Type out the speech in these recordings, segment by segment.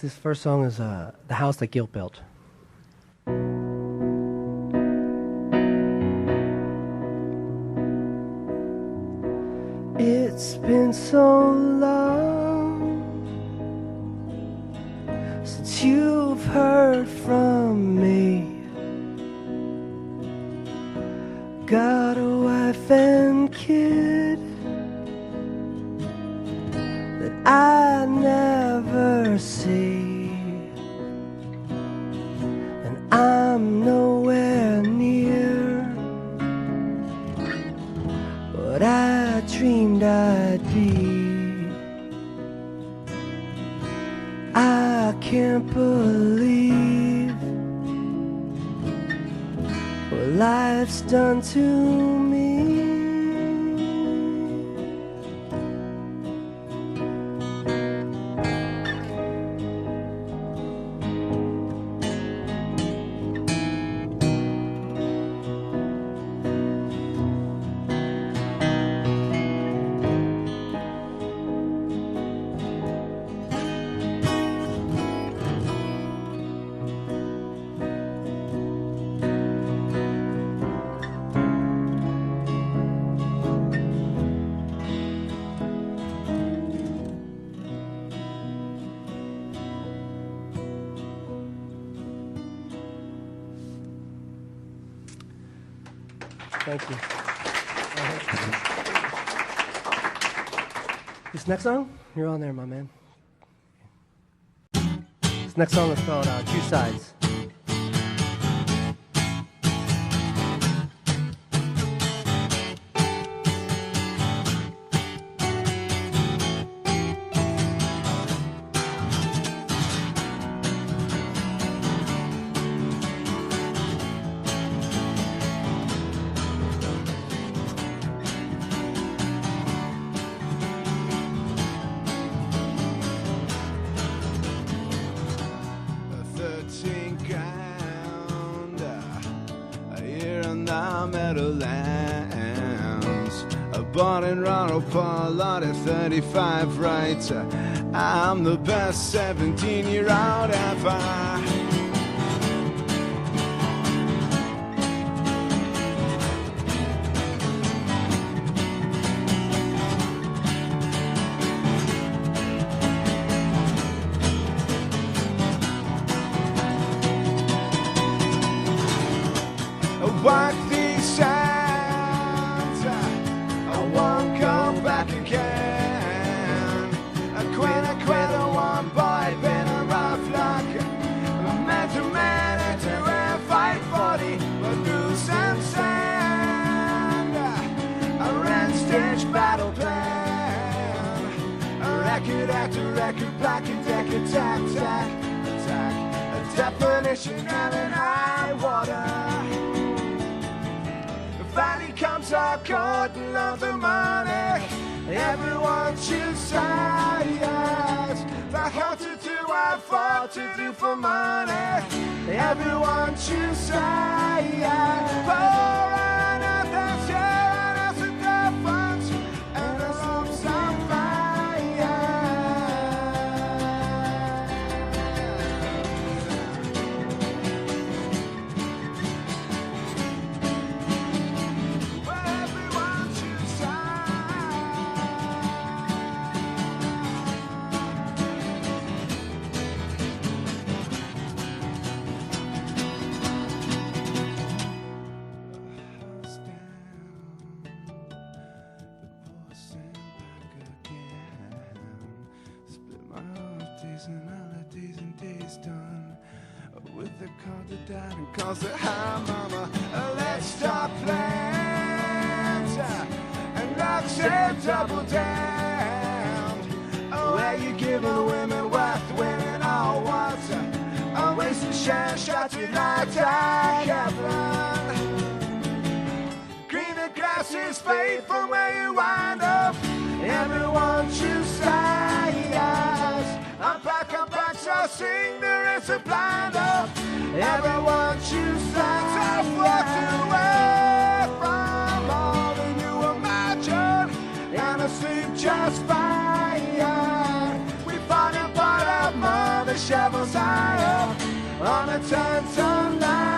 This first song is The House That Gil Built. It's been so long since you've heard from me. Got a wife and kid that I never see, and I'm nowhere near what I dreamed I'd be. I can't believe what life's done to me. Thank you. This next song, you're on there, my man. This next song is called Two Sides. Meadowlands, born in Ronald Paul, lot of 35 rights. I'm the best 17-year-old ever. Walk these sands, I won't come back again. I quit one boy, been a rough luck. Man to man, to a fight 40, but loose and sand. A Wrens stage battle plan. A record after record, black and deck, attack. A definition of an high water. Finally comes our curtain of the money. Everyone choose sides. The how to do, I fought to do for money. Everyone choose sides. For another share, that's a difference. And a lump sum done with the call to dad and calls it hi mama. Let's stop plans and not say double down. Where you giving women worth winning all once? I'm wasting shot tonight, Kaplan. Greener grass is fade from where you wind up. Everyone choose sides. I'm back, so sing there is a blind up. Everyone choose sides. I've walked away from all that you imagine, and I sleep just fine. We find a part of mother shovels high up on a 10-ton line.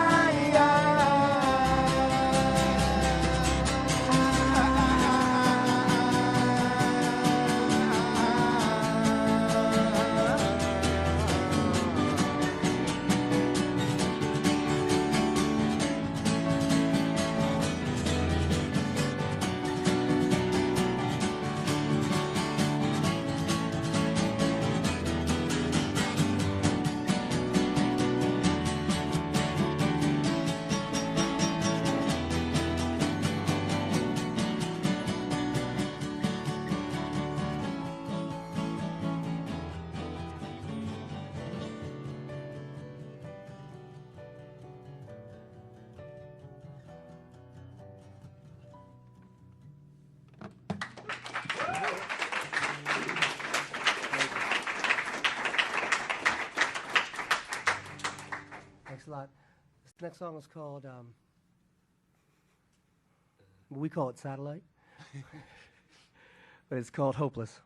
Thanks a lot. This next song is called, we call it Satellite, but it's called Hopeless.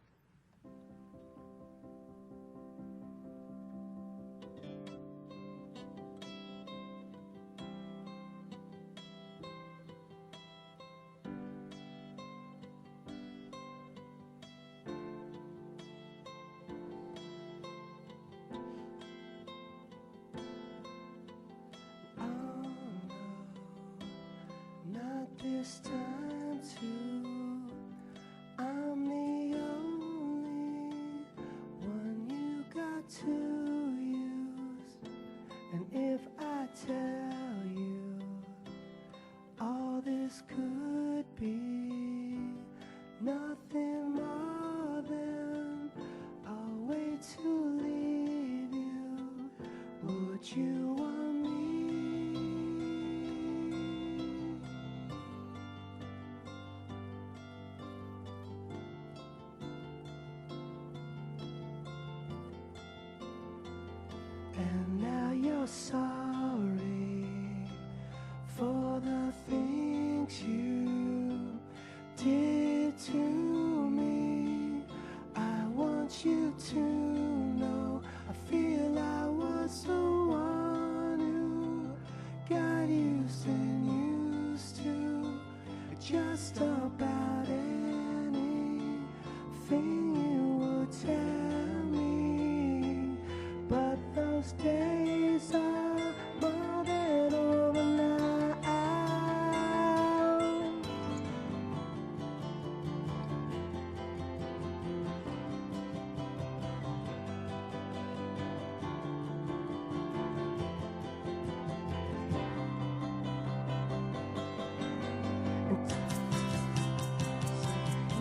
This time too, I'm the only one you got to use. And if I tell you all this could be nothing more than a way to leave you, would you want me? And now you're sorry for the things you did to me. I want you to know I feel I was the one who got used and used to just about anything you would tell me. But those days are more than over now.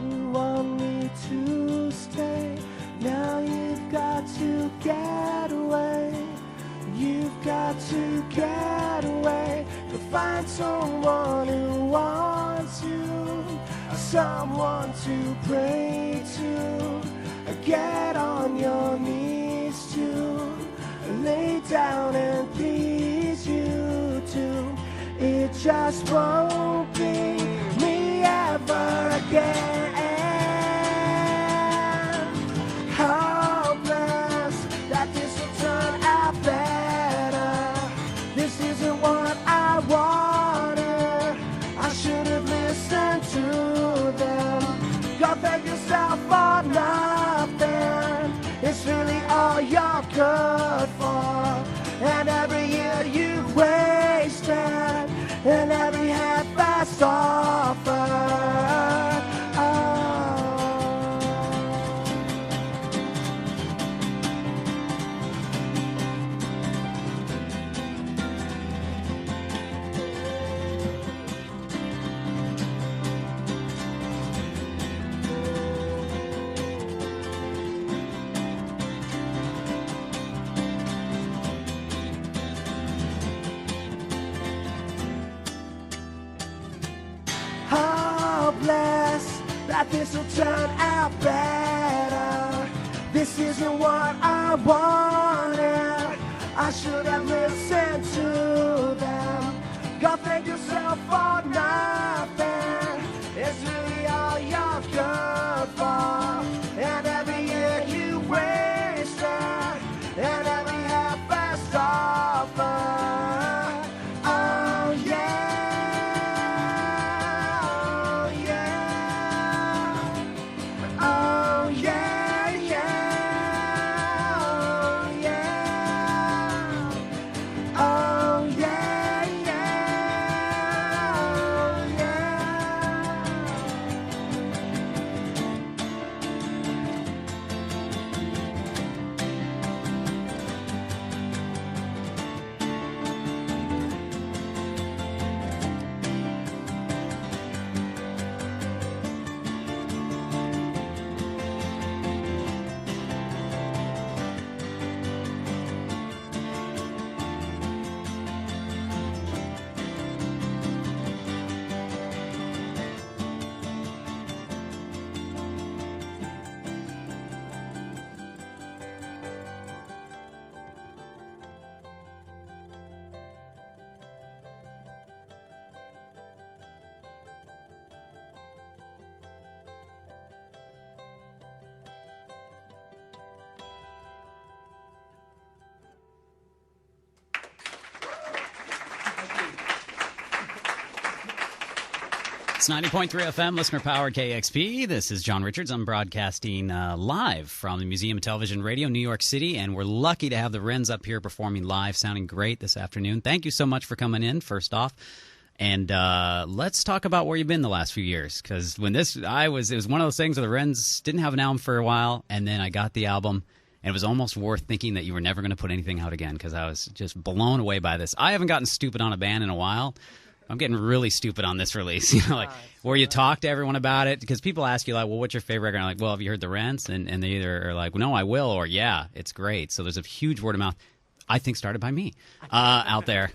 You want me to stay, now you've got to get away. You've got to get away to find someone who wants you, someone to pray to, get on your knees to, lay down and please you too. It just won't be me ever again. Hopeless that this will turn out better. This isn't what I wanted. I should have listened to them. Go thank yourself for nothing. It's really all you're good for. And every year you've wasted, and every half-assed offer. Hopeless that this will turn out better. This isn't what I wanted. I should have listened to them. Go thank yourself for nothing. It's really all you're good for. And every year you wasted, and It's 90.3 FM, listener-powered KEXP. This is John Richards. I'm broadcasting live from the Museum of Television and Radio, New York City, and we're lucky to have the Wrens up here performing live, sounding great this afternoon. Thank you so much for coming in, first off. And let's talk about where you've been the last few years, because when it was one of those things where the Wrens didn't have an album for a while, and then I got the album, and it was almost worth thinking that you were never going to put anything out again, because I was just blown away by this. I haven't gotten stupid on a band in a while. I'm getting really stupid on this release, where you talk to everyone about it, because people ask you, like, well, what's your favorite record? And I'm like, well, have you heard the Wrens? And they either are like, no, I will, or yeah, it's great. So there's a huge word of mouth, I think started by me, out there.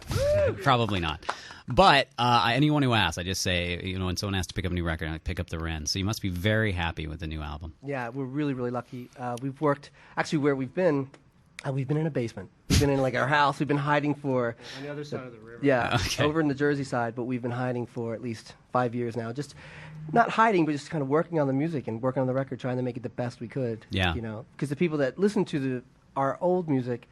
Probably not. But anyone who asks, I just say, when someone asks to pick up a new record, I pick up the Wrens. So you must be very happy with the new album. Yeah, we're really, really lucky. We've worked, actually where we've been in a basement. We've been in our house. We've been hiding for... On the other side of the river. Yeah, okay. Over in the Jersey side, but we've been hiding for at least 5 years now. Just not hiding, but just kind of working on the music and working on the record, trying to make it the best we could. Yeah. Because the people that listen to our old music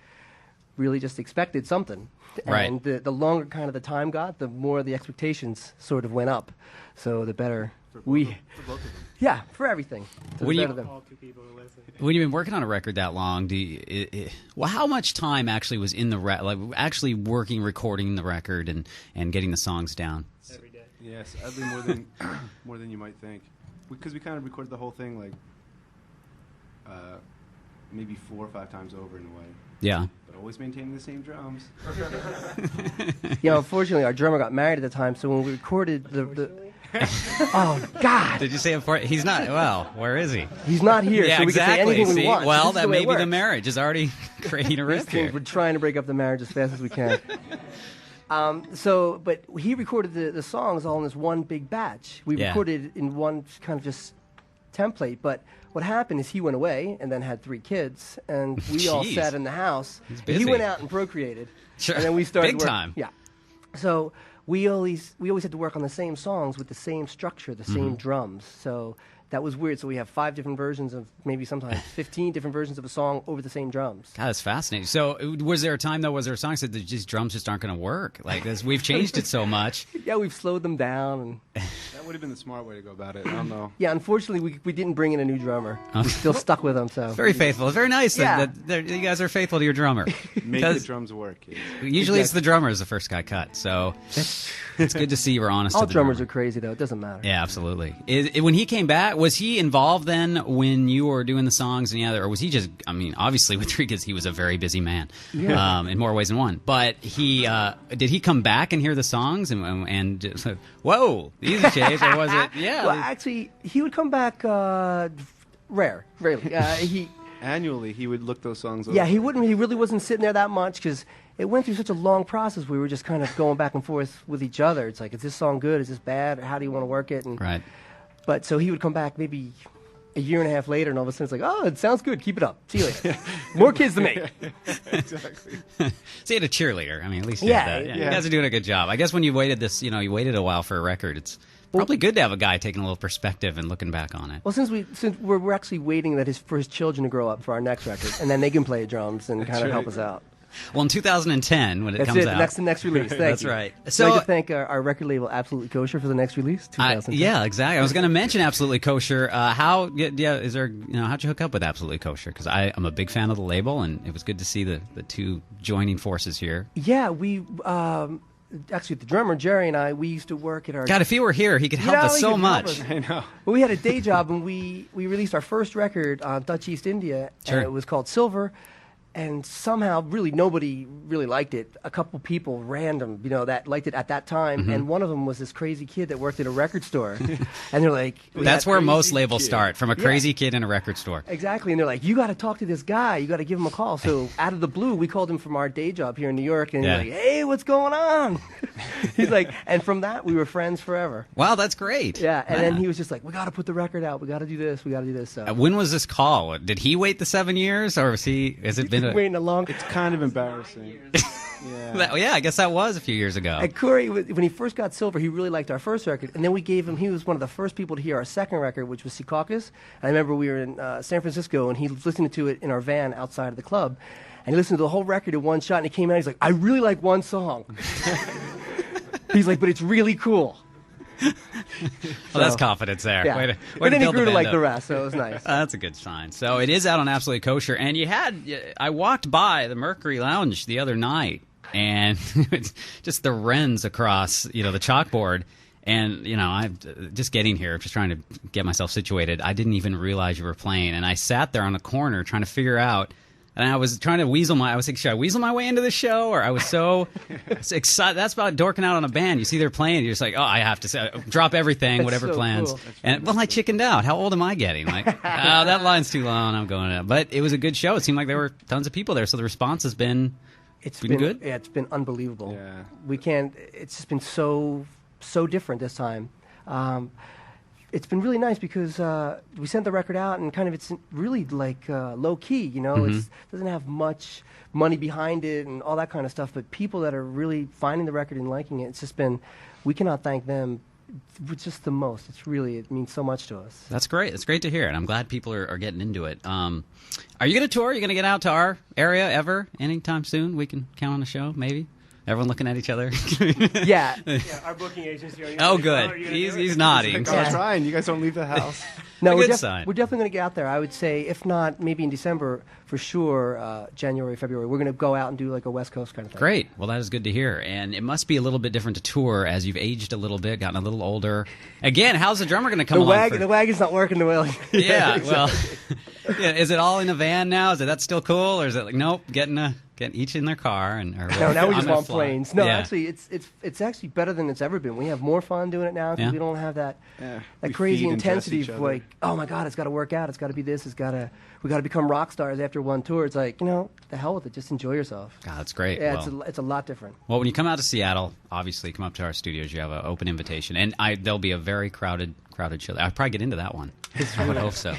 really just expected something. Right. And the longer kind of the time got, the more the expectations sort of went up. So the better For both of them. Yeah, for everything. So What do you- the better them. All two people who listen. When you've been working on a record that long, how much time actually was in the actually working, recording the record and getting the songs down? Every day. Yes, sadly more than you might think, because we kind of recorded the whole thing like maybe 4 or 5 times over in a way, Yeah. but always maintaining the same drums. Unfortunately, our drummer got married at the time, so when we recorded the oh God, Did you say before? He's not. Well, where is he? he's not here, Yeah, so we exactly. can say anything See? we want. Well, This is that the way may it be the works. marriage is already creating a These rift here. things, we're trying to break up the marriage as fast as we can. But he recorded the songs all in this one big batch. We Yeah. recorded in one kind of just template, but what happened is he went away and then had 3 kids, and we all Jeez. sat in the house. He's And busy. he went out and procreated, Sure. and then we started Big work- time. Yeah. So we always had to work on the same songs with the same structure, the same drums. So that was weird. So we have 5 different versions of, maybe sometimes 15 different versions of a song over the same drums. God, that's fascinating. So, was there a time though? Was there a song that said that these drums just aren't going to work? Like this, we've changed it so much. Yeah, we've slowed them down. And That would have been the smart way to go about it. I don't know. yeah, unfortunately, we didn't bring in a new drummer. We still stuck with him. So Very faithful. It's very nice Yeah. that you guys are faithful to your drummer. Make the Because drums work, kids. usually it's the drummer is the first guy cut. So it's good to see you were honest. all to the drummers drummer. are crazy, though. It doesn't matter. Yeah, absolutely. When he came back, was he involved then when you were doing the songs and the other, or was he just? I mean, obviously with 3 kids, he was a very busy man, in more ways than one. But did he come back and hear the songs and just, whoa, these are changed, or was it? Yeah, Well, actually, he would come back rarely. He Annually, he would look those songs over. Yeah, he wouldn't. He really wasn't sitting there that much because it went through such a long process. We were just kind of going back and forth with each other. It's like, is this song good? Is this bad? How do you want to work it? And, right. But so he would come back maybe a year and a half later, and all of a sudden it's like, oh, it sounds good. Keep it up. See you later. More kids to make. Exactly. So you had a cheerleader. I mean, at least you Yeah, had that. yeah. You guys are doing a good job. I guess when you waited you waited a while for a record. It's probably good to have a guy taking a little perspective and looking back on it. Well, since we're actually waiting for his children to grow up for our next record, and then they can play drums and kind of help us out. Well, in 2010, when it That's comes it. out. That's the next release. Thank That's you. right. So I'd So- like to thank our record label, Absolutely Kosher, for the next release. 2010. Yeah, exactly. I was going to mention Absolutely Kosher. How'd you hook up with Absolutely Kosher? Because I'm a big fan of the label, and it was good to see the 2 joining forces here. Yeah, we actually the drummer Jerry and I, we used to work at our. God, if he were here, he could help us he so could help much. us. I know. Well, we had a day job, and we released our first record on Dutch East India, Sure. and it was called Silver. And somehow, really, nobody really liked it. A couple people, random, that liked it at that time. Mm-hmm. And one of them was this crazy kid that worked at a record store. And they're like, That's where most crazy labels kid. start, from a Yeah. crazy kid in a record store. Exactly, and they're like, you got to talk to this guy. You got to give him a call. So out of the blue, we called him from our day job here in New York, and Yeah. he's like, hey, what's going on? He's like, and from that, we were friends forever. Wow, that's great. Yeah, and then he was just like, we got to put the record out. We got to do this. We got to do this. So When was this call? Did he wait the 7 years, or has it been a... waiting a long. It's kind of embarrassing. Yeah. Yeah, I guess that was a few years ago. And Corey, when he first got Silver, he really liked our first record, and then we gave him. He was one of the first people to hear our second record, which was Secaucus. I remember we were in San Francisco, and he was listening to it in our van outside of the club, and he listened to the whole record in one shot. And he came out, he's like, "I really like one song." He's like, "But it's really cool." Well, that's confidence there. Yeah. Way to And then he build grew to band like up. the rest, so it was nice. That's a good sign. So it is out on Absolutely Kosher. And I walked by the Mercury Lounge the other night, and it's just the Wrens across, the chalkboard. And, I'm just getting here, just trying to get myself situated. I didn't even realize you were playing. And I sat there on a corner trying to figure out. And I was trying to I was like, should I weasel my way into the show? Or I was so excited. That's about dorking out on a band. You see they're playing, you're just like, oh, I have to say, drop everything, whatever so plans. cool. And I chickened out. How old am I getting? Like, oh, that line's too long. I'm going out. But it was a good show. It seemed like there were tons of people there. So the response has been good. Yeah, it's been unbelievable. Yeah. It's just been so different this time. It's been really nice because we sent the record out and kind of it's really like low key, It doesn't have much money behind it and all that kind of stuff. But people that are really finding the record and liking it, it's just been. We cannot thank them. It's just the most. It means so much to us. That's great. It's great to hear, and I'm glad people are getting into it. Are you going to tour? Are you going to get out to our area ever? Anytime soon? We can count on a show, maybe? Everyone looking at each other? Yeah. Our booking agency. Oh, good. He's nodding. I'm trying. You guys don't leave the house. No, a we're, good sign. we're definitely going to get out there. I would say, if not, maybe in December, for sure, January, February, we're going to go out and do like a West Coast kind of thing. Great. Well, that is good to hear. And it must be a little bit different to tour as you've aged a little bit, gotten a little older. Again, how's the drummer going to come along? The wagon's not working well. Yeah, well, is it all in a van now? Is that still cool? Or is it like, nope, getting each in their car? No, now we I'm just gonna want fly. planes. No, Yeah. actually, it's actually better than it's ever been. We have more fun doing it now because Yeah. we don't have that Yeah. that We crazy feed and dress intensity each of other. like, oh my God, it's got to work out. It's got to be this. We got to become rock stars after one tour. It's like, the hell with it. Just enjoy yourself. God, that's great. Yeah, Well, it's a lot different. well, when you come out to Seattle, obviously come up to our studios. You have an open invitation, and there'll be a very crowded show. I'll probably get into that one. I would hope so.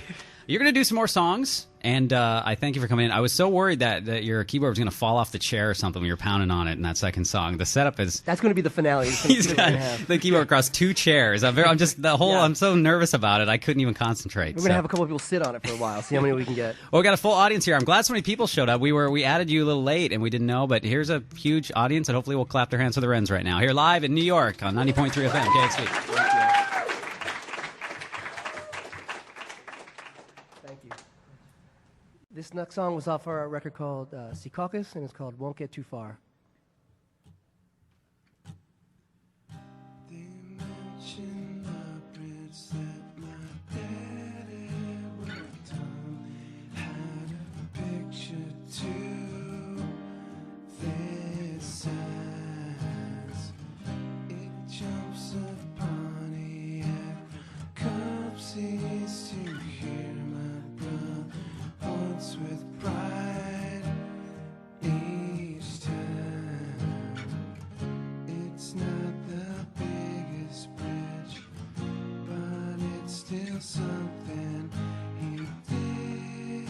You're going to do some more songs, and I thank you for coming in. I was so worried that your keyboard was going to fall off the chair or something when you were pounding on it in that second song. The setup is... That's going to be the finale. He's got the keyboard across two chairs. I'm so nervous about it, I couldn't even concentrate. We're going to have a couple of people sit on it for a while, see how many we can get. Well, we got a full audience here. I'm glad so many people showed up. We added you a little late, and we didn't know, but here's a huge audience, and hopefully we'll clap their hands for the Wrens right now. Here live in New York on 90.3 FM, KEXP. Thank you. This next song was off our record called Sea Caucus, and it's called Won't Get Too Far. With pride each time. It's not the biggest bridge, but it's still something he did.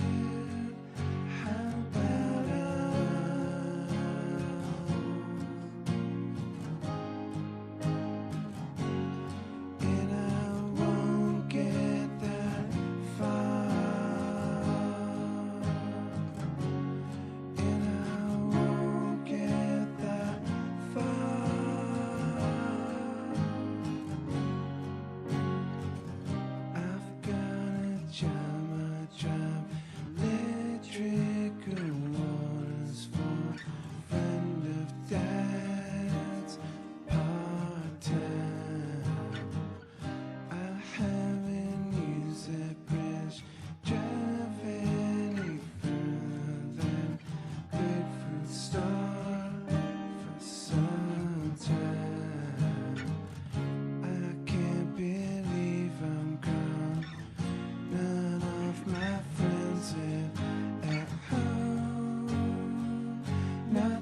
How about us? And I won't get that far.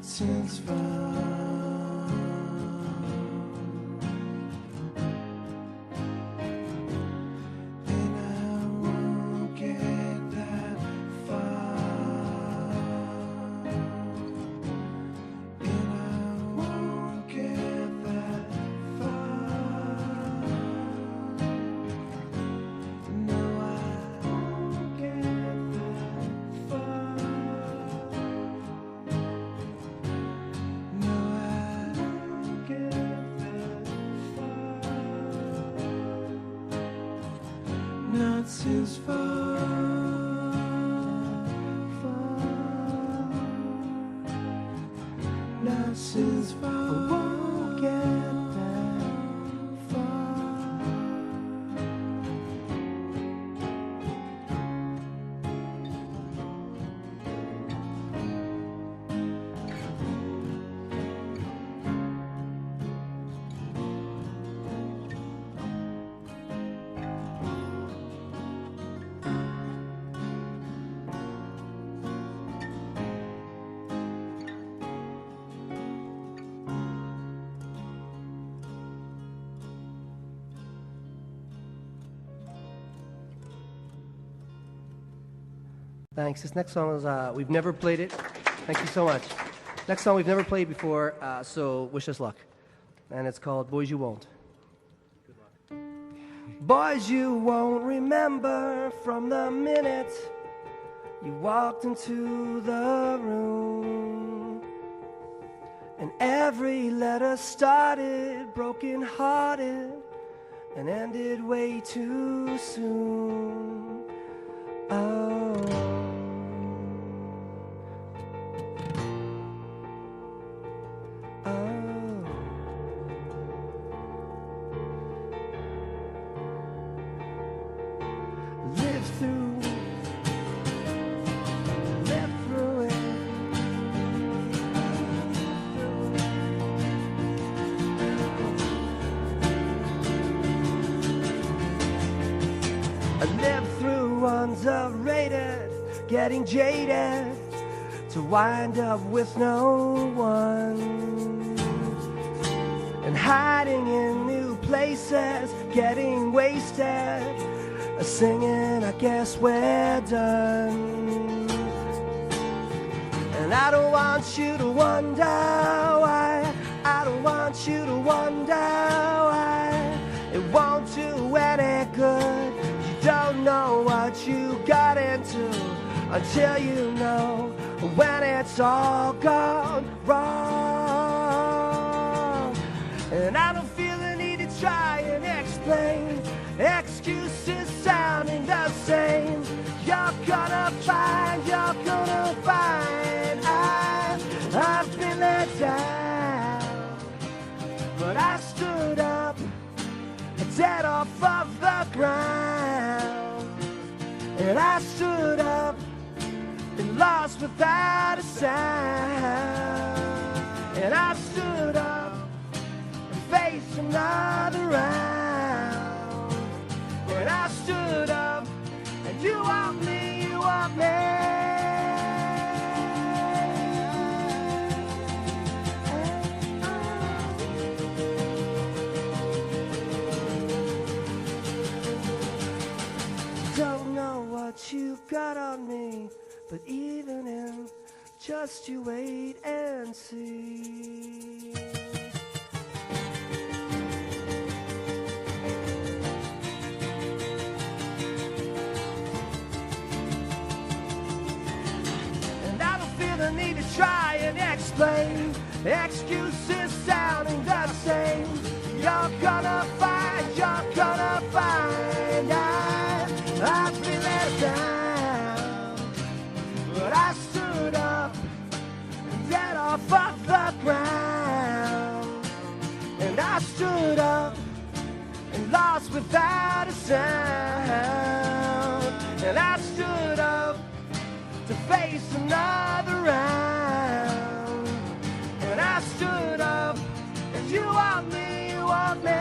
Since far, and I won't get that far, and I won't get that far. No, I won't get that far. No, I Nuts is far, far. Nuts is far. I won't get that far. Thanks. This next song is, we've never played it. Thank you so much. Next song we've never played before, so wish us luck. And it's called Boys You Won't. Boys, you won't remember from the minute you walked into the room. And every letter started broken-hearted and ended way too soon. Oh. Underrated, getting jaded to wind up with no one, and hiding in new places, getting wasted, singing I guess we're done. And I don't want you to wonder why, I don't want you to wonder why it won't do any good. Don't know what you got into until you know when it's all gone wrong. And I don't feel the need to try and explain, excuses sounding the same. You're gonna find I've been let down, but I stood up, dead off of the ground. And I stood up and lost without a sound. And I stood up and faced another round. And I stood up and you want me, you want me. Don't know what you got on me, but even in, just you wait and see. And I don't feel the need to try and explain, excuses sounding the same. You're gonna find I've been let down, but I stood up and get off of the ground. And I stood up and lost without a sound. And I stood up to face another round. And I stood up and you want me, you want me.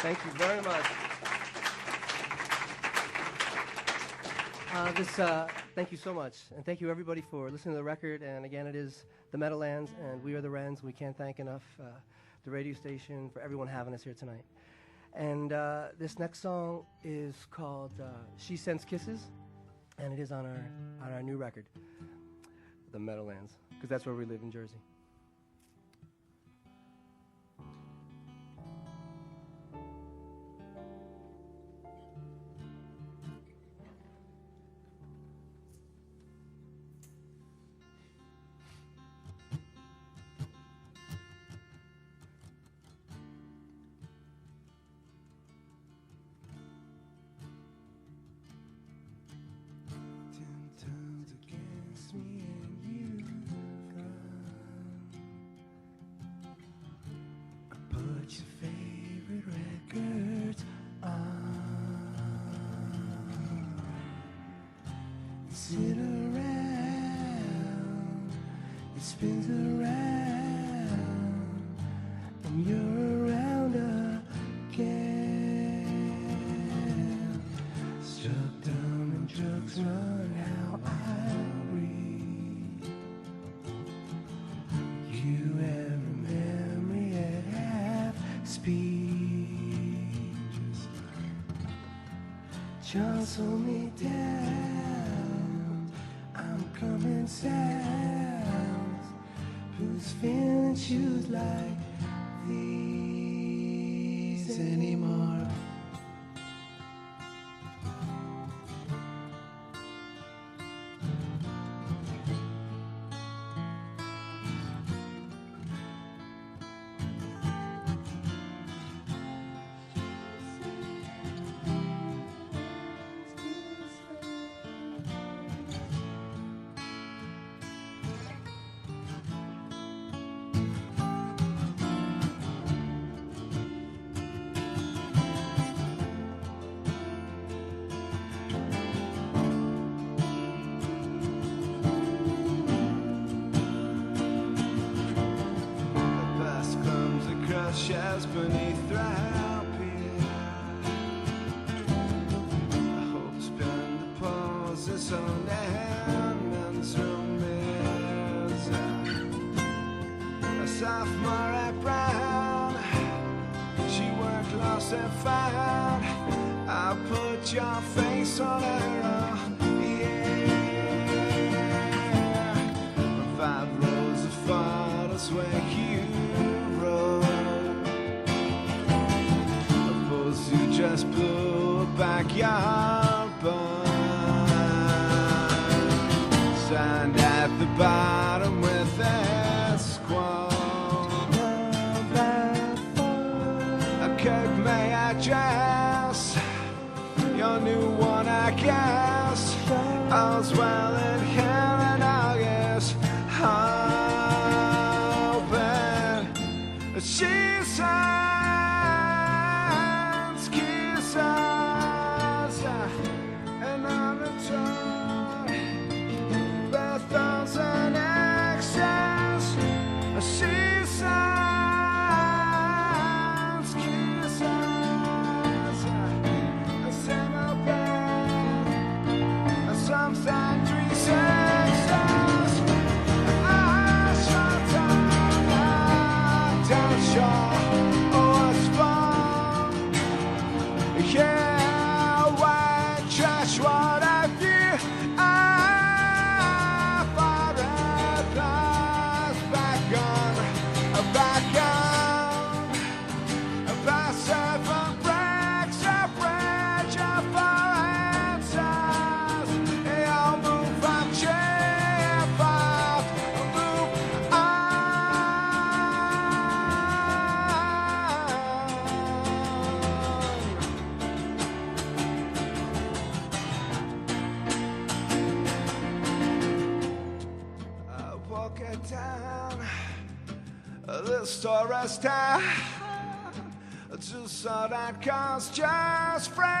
Thank you very much. Thank you so much, and thank you everybody for listening to the record. And again, it is the Meadowlands, and we are the Wrens. We can't thank enough the radio station for everyone having us here tonight. And this next song is called "She Sends Kisses," and it is on our new record, the Meadowlands, because that's where we live in Jersey. Sit around, it spins around, and you're around again. Struck dumb and drugs run how I breathe. You every memory at half speed. Jostle me down, I'm coming south. Who's feeling shoes like these anymore? Shares beneath therapy. Hopes bend the pauses on men's romance. A sophomore Brown, she worked lost and found. I put your face on her, yeah. 5 rows of photos where you you just blew a backyard burn. Stand at the bottom with a squall. Kirk, may I dress your new one, I guess. All's well in here in August. Hoping she's this tourist town, just so that cause just friends.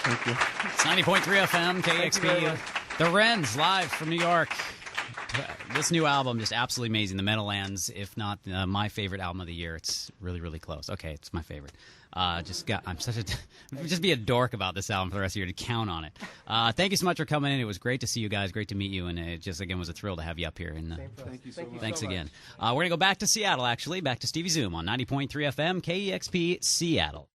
Thank you. It's 90.3 FM, Thank you very KEXP. much. The Wrens, live from New York. This new album, just absolutely amazing. The Meadowlands, if not my favorite album of the year. It's really, really close. Okay, it's my favorite. I'm just be a dork about this album for the rest of the year to count on it. Thank you so much for coming in. It was great to see you guys. Great to meet you. And it just, again, was a thrill to have you up here. And Thank you so much. thanks again. We're going to go back to Seattle, actually. Back to Stevie Zoom on 90.3 FM, KEXP, Seattle.